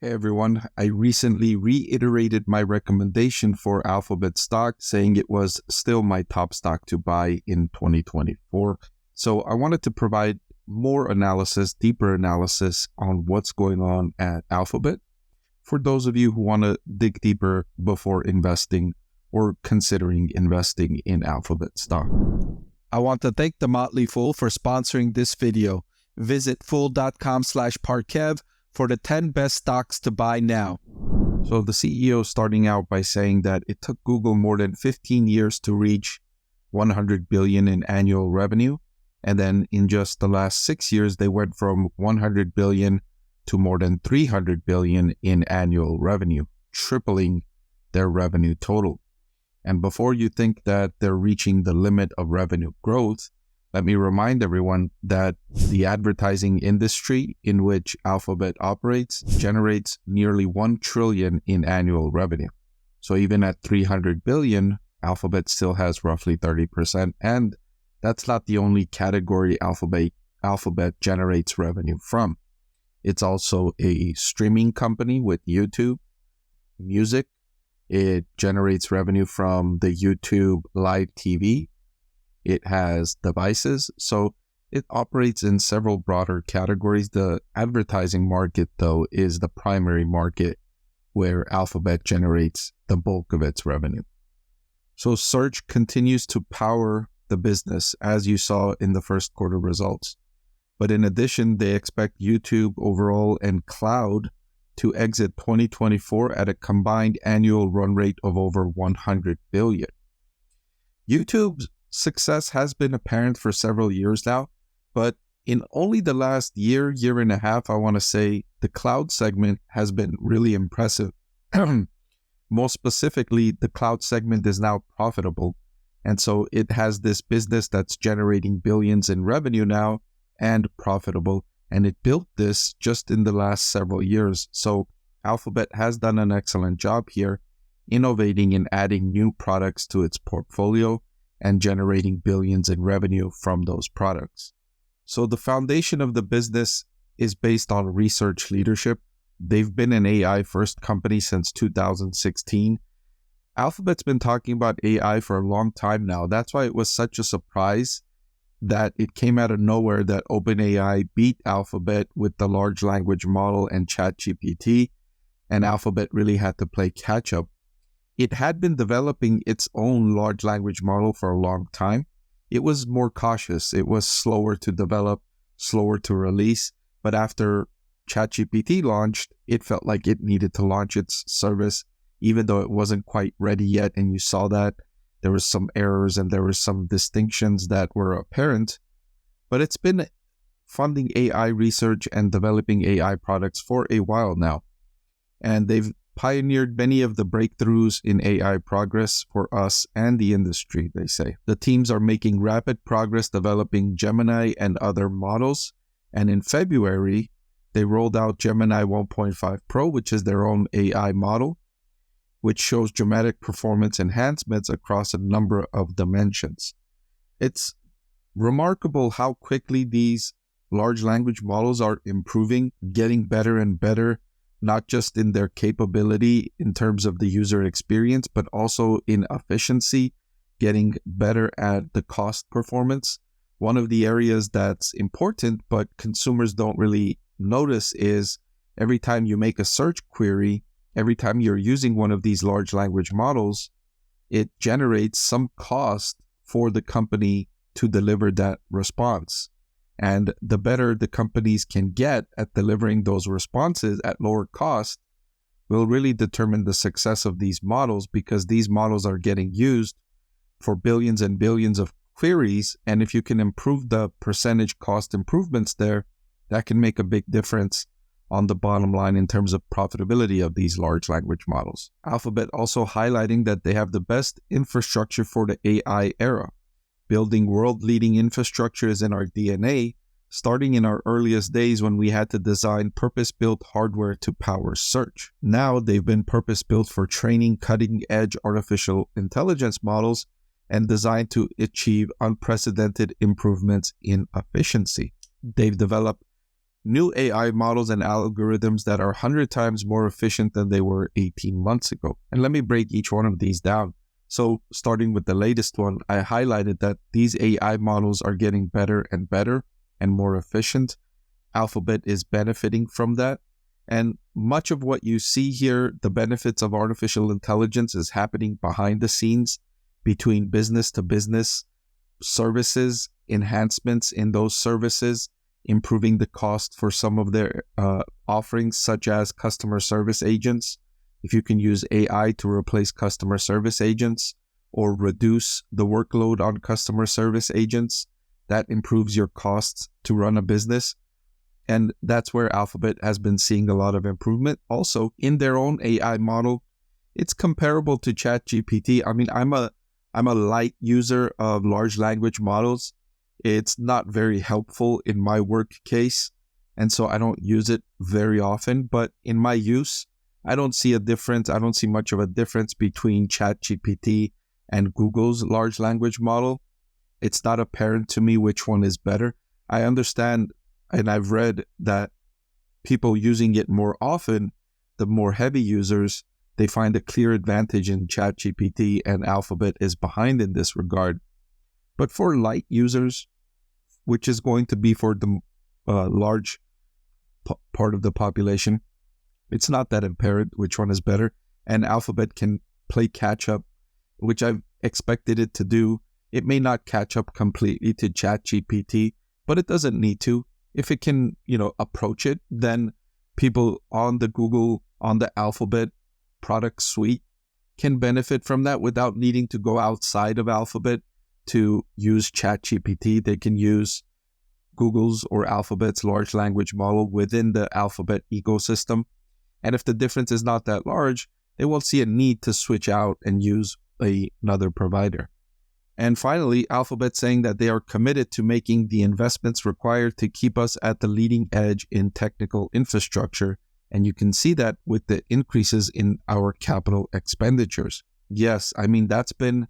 Hey everyone, I recently reiterated my recommendation for Alphabet stock, saying it was still my top stock to buy in 2024. So I wanted to provide more analysis, deeper analysis on what's going on at Alphabet for those of you who want to dig deeper before investing or considering investing in Alphabet stock. I want to thank the Motley Fool for sponsoring this video. Visit fool.com/Parkev for the 10 best stocks to buy now. So the CEO starting out by saying that it took Google more than 15 years to reach 100 billion in annual revenue. And then in just the last 6 years, they went from 100 billion to more than 300 billion in annual revenue, tripling their revenue total. And before you think that they're reaching the limit of revenue growth, let me remind everyone that the advertising industry in which Alphabet operates generates nearly 1 trillion in annual revenue. So even at 300 billion, Alphabet still has roughly 30%. And that's not the only category Alphabet generates revenue from. It's also a streaming company with YouTube Music. It generates revenue from the YouTube live TV. It has devices, so it operates in several broader categories. The advertising market, though, is the primary market where Alphabet generates the bulk of its revenue. So search continues to power the business, as you saw in the first quarter results. But in addition, they expect YouTube overall and cloud to exit 2024 at a combined annual run rate of over 100 billion. YouTube's success has been apparent for several years now, but in only the last year and a half, I want to say the cloud segment has been really impressive. Most specifically, the cloud segment is now profitable. And so it has this business that's generating billions in revenue now and profitable. And it built this just in the last several years. So Alphabet has done an excellent job here, innovating and adding new products to its portfolio and generating billions in revenue from those products. So the foundation of the business is based on research leadership. They've been an AI-first company since 2016. Alphabet's been talking about AI for a long time now. That's why it was such a surprise that it came out of nowhere that OpenAI beat Alphabet with the large language model and ChatGPT, and Alphabet really had to play catch-up. It had been developing its own large language model for a long time. It was more cautious. It was slower to develop, slower to release. But after ChatGPT launched, it felt like it needed to launch its service, even though it wasn't quite ready yet. And you saw that there were some errors and there were some distinctions that were apparent. But it's been funding AI research and developing AI products for a while now. And they've pioneered many of the breakthroughs in AI progress for us and the industry, they say. The teams are making rapid progress developing Gemini and other models. And in February, they rolled out Gemini 1.5 Pro, which is their own AI model, which shows dramatic performance enhancements across a number of dimensions. It's remarkable how quickly these large language models are improving, getting better and better, not just in their capability in terms of the user experience, but also in efficiency, getting better at the cost performance. One of the areas that's important, but consumers don't really notice, is every time you make a search query, every time you're using one of these large language models, it generates some cost for the company to deliver that response. And the better the companies can get at delivering those responses at lower cost will really determine the success of these models, because these models are getting used for billions and billions of queries. And if you can improve the percentage cost improvements there, that can make a big difference on the bottom line in terms of profitability of these large language models. Alphabet also highlighting that they have the best infrastructure for the AI era. Building world-leading infrastructure is in our DNA, starting in our earliest days when we had to design purpose-built hardware to power search. Now they've been purpose-built for training cutting-edge artificial intelligence models and designed to achieve unprecedented improvements in efficiency. They've developed new AI models and algorithms that are 100 times more efficient than they were 18 months ago. And let me break each one of these down. So starting with the latest one, I highlighted that these AI models are getting better and better and more efficient. Alphabet is benefiting from that. And much of what you see here, the benefits of artificial intelligence, is happening behind the scenes between business to business services, enhancements in those services, improving the cost for some of their offerings, such as customer service agents. If you can use AI to replace customer service agents or reduce the workload on customer service agents, that improves your costs to run a business. And that's where Alphabet has been seeing a lot of improvement. Also, in their own AI model, it's comparable to ChatGPT. I mean, I'm a light user of large language models. It's not very helpful in my work case, and so I don't use it very often. But in my use, I don't see a difference. I don't see much of a difference between ChatGPT and Google's large language model. It's not apparent to me which one is better. I understand, and I've read that people using it more often, the more heavy users, they find a clear advantage in ChatGPT, and Alphabet is behind in this regard. But for light users, which is going to be for the large part of the population, it's not that apparent which one is better. And Alphabet can play catch up, which I've expected it to do. It may not catch up completely to ChatGPT, but it doesn't need to. If it can, approach it, then people on the Google, on the Alphabet product suite can benefit from that without needing to go outside of Alphabet to use ChatGPT. They can use Google's or Alphabet's large language model within the Alphabet ecosystem. And if the difference is not that large, they won't see a need to switch out and use another provider. And finally, Alphabet saying that they are committed to making the investments required to keep us at the leading edge in technical infrastructure. And you can see that with the increases in our capital expenditures. Yes, I mean, that's been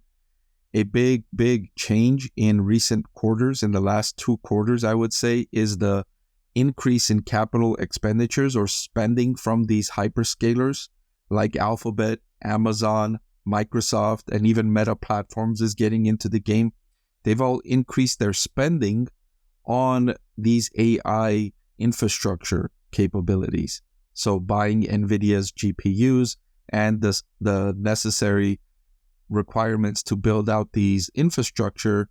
a big change in recent quarters. In the last 2 quarters, I would say, is the increase in capital expenditures or spending from these hyperscalers like Alphabet, Amazon, Microsoft, and even Meta Platforms is getting into the game. They've all increased their spending on these AI infrastructure capabilities. So buying NVIDIA's GPUs and the necessary requirements to build out these infrastructure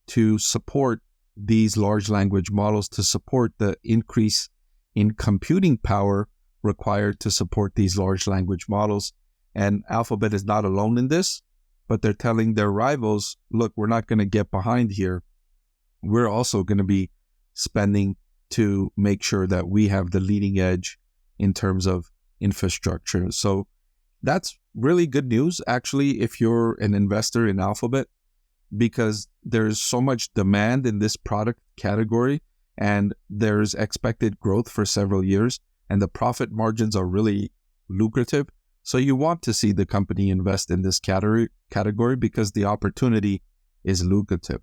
to support these large language models, to support the increase in computing power required to support these large language models. And Alphabet is not alone in this, but they're telling their rivals, look, we're not going to get behind here. We're also going to be spending to make sure that we have the leading edge in terms of infrastructure. So that's really good news, actually, if you're an investor in Alphabet, because there's so much demand in this product category and there's expected growth for several years and the profit margins are really lucrative. So you want to see the company invest in this category because the opportunity is lucrative.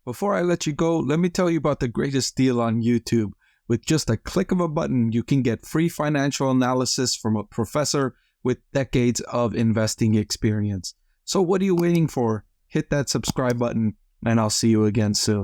Before I let you go, let me tell you about the greatest deal on YouTube. With just a click of a button, you can get free financial analysis from a professor with decades of investing experience. So what are you waiting for? Hit that subscribe button and I'll see you again soon.